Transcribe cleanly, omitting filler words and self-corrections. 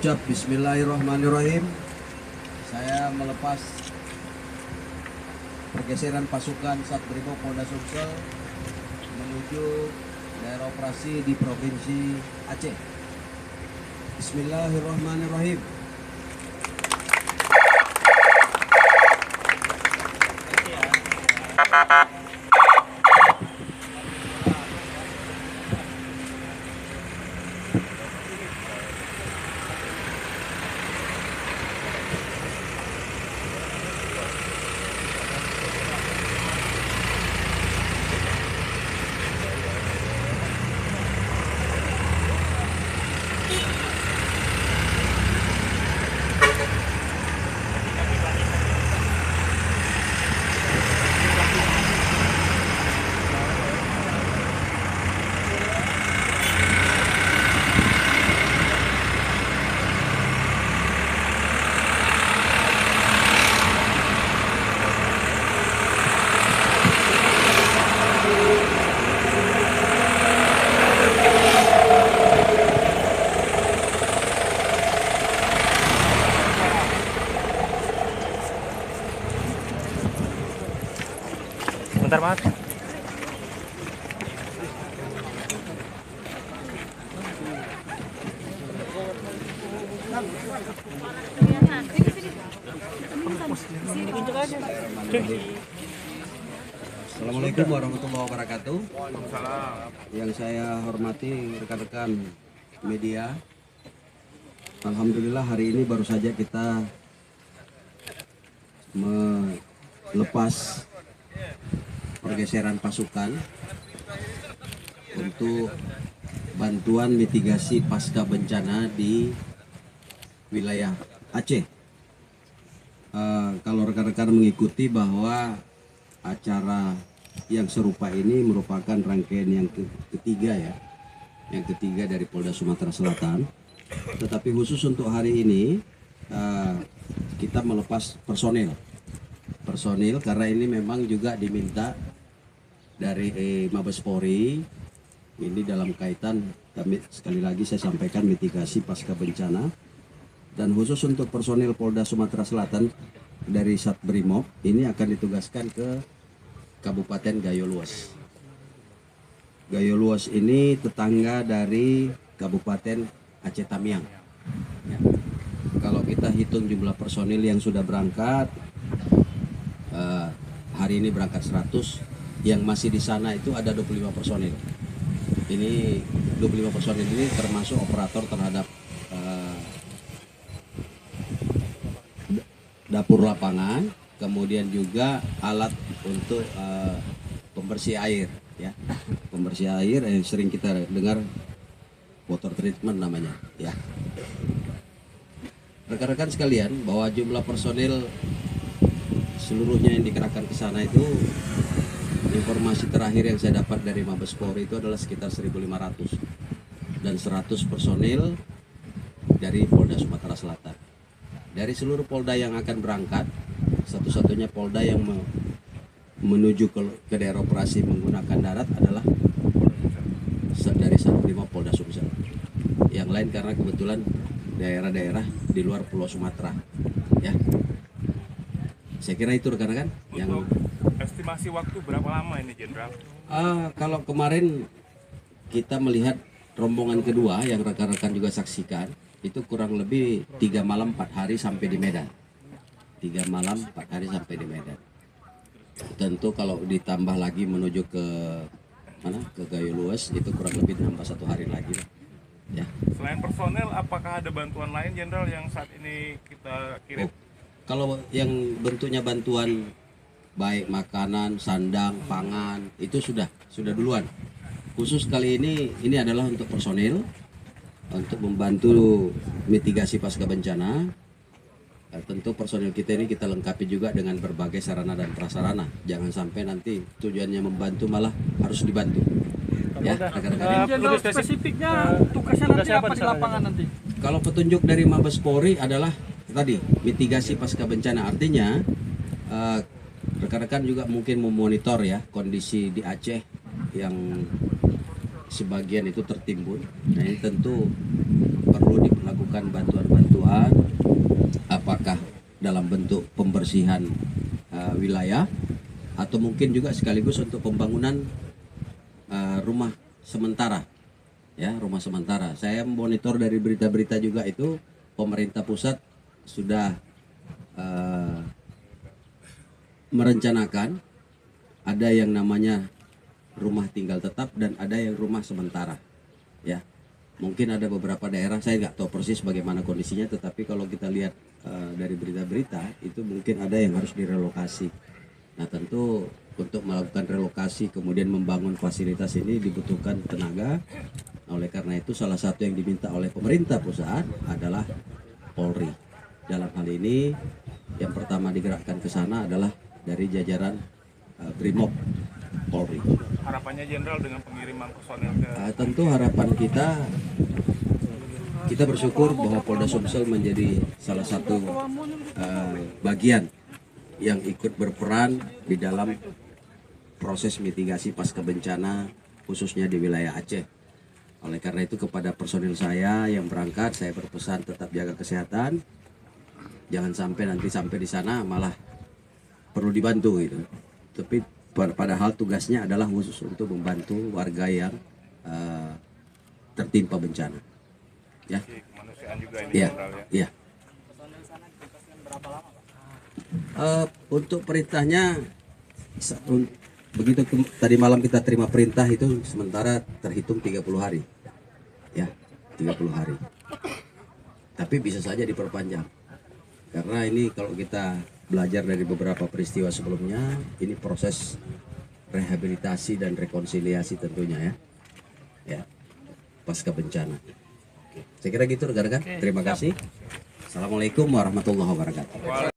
mengucap Bismillahirrahmanirrahim. Saya melepas pergeseran pasukan Satbrimob Polda Sumsel menuju daerah operasi di Provinsi Aceh. Bismillahirrahmanirrahim. Bentar Mas. Assalamualaikum warahmatullahi wabarakatuh. Yang saya hormati rekan-rekan media, alhamdulillah hari ini baru saja kita melepas pergeseran pasukan untuk bantuan mitigasi pasca bencana di wilayah Aceh. Kalau rekan-rekan mengikuti bahwa acara yang serupa ini merupakan rangkaian yang ketiga ya, yang ketiga dari Polda Sumatera Selatan. Tetapi khusus untuk hari ini kita melepas personil karena ini memang juga diminta dari Mabes Polri. Ini dalam kaitan, kami sekali lagi saya sampaikan, mitigasi pasca bencana, dan khusus untuk personil Polda Sumatera Selatan dari Satbrimob ini akan ditugaskan ke Kabupaten Gayo Luas. Gayo Luas ini tetangga dari Kabupaten Aceh Tamiang ya. Kalau kita hitung jumlah personil yang sudah berangkat, hari ini berangkat 100, yang masih di sana itu ada 25 personil. Ini 25 personil ini termasuk operator terhadap dapur lapangan, kemudian juga alat untuk pembersih air ya. Pembersih air yang sering kita dengar water treatment namanya ya. Rekan-rekan sekalian, bahwa jumlah personil seluruhnya yang dikerahkan ke sana itu, informasi terakhir yang saya dapat dari Mabes Polri itu adalah sekitar 1.500 dan 100 personil dari Polda Sumatera Selatan. Dari seluruh Polda yang akan berangkat, satu-satunya Polda yang menuju ke daerah operasi menggunakan darat adalah dari Satbrimob Polda Sumsel. Yang lain karena kebetulan daerah-daerah di luar Pulau Sumatera ya. Saya kira itu rekan-rekan yang Estimasi waktu berapa lama ini Jenderal? Kalau kemarin kita melihat rombongan kedua yang rekan-rekan juga saksikan, itu kurang lebih 3 malam 4 hari sampai di Medan. 3 malam 4 hari sampai di Medan. Tentu kalau ditambah lagi menuju ke mana, ke Gayo Luas, itu kurang lebih nambah 1 hari lagi ya. Selain personel, apakah ada bantuan lain Jenderal yang saat ini kita kirim? Kalau yang bentuknya bantuan baik makanan, sandang, pangan, itu sudah duluan. Khusus kali ini adalah untuk personil, untuk membantu mitigasi pasca bencana. Tentu personil kita ini kita lengkapi juga dengan berbagai sarana dan prasarana. Jangan sampai nanti tujuannya membantu malah harus dibantu. Ya, rekan-rekan. Jenderal, spesifiknya tugasnya nanti apa di lapangan nanti? Kalau petunjuk dari Mabes Polri adalah tadi mitigasi pasca bencana, artinya rekan-rekan juga mungkin memonitor ya kondisi di Aceh yang sebagian itu tertimbun. Nah, ini tentu perlu perlu dilakukan bantuan-bantuan, apakah dalam bentuk pembersihan wilayah atau mungkin juga sekaligus untuk pembangunan rumah sementara, ya, rumah sementara. Saya monitor dari berita-berita juga itu pemerintah pusat sudah merencanakan ada yang namanya rumah tinggal tetap dan ada yang rumah sementara, ya. Mungkin ada beberapa daerah, saya nggak tahu persis bagaimana kondisinya, tetapi kalau kita lihat dari berita-berita itu mungkin ada yang harus direlokasi. Nah, tentu untuk melakukan relokasi kemudian membangun fasilitas ini dibutuhkan tenaga. Oleh karena itu salah satu yang diminta oleh pemerintah pusat adalah Polri. Dalam hal ini yang pertama digerakkan ke sana adalah dari jajaran Brimob Polri. Harapannya Jenderal dengan pengiriman personel ke Tentu harapan kita bersyukur bahwa Polda Sumsel menjadi salah satu bagian yang ikut berperan di dalam proses mitigasi pasca bencana khususnya di wilayah Aceh. Oleh karena itu kepada personil saya yang berangkat, saya berpesan tetap jaga kesehatan. Jangan sampai nanti sampai di sana malah perlu dibantu gitu. Tapi padahal tugasnya adalah khusus untuk membantu warga yang tertimpa bencana. Ya. kemanusiaan juga ini Iya. Jenderal ya. Iya. Untuk perintahnya begitu tadi malam kita terima perintah itu sementara terhitung 30 hari. Ya, 30 hari. Tapi bisa saja diperpanjang. Karena ini kalau kita belajar dari beberapa peristiwa sebelumnya, ini proses rehabilitasi dan rekonsiliasi tentunya ya. Ya. Pasca bencana. Oke. Saya kira gitu rekan-rekan. Terima kasih. Assalamualaikum warahmatullahi wabarakatuh.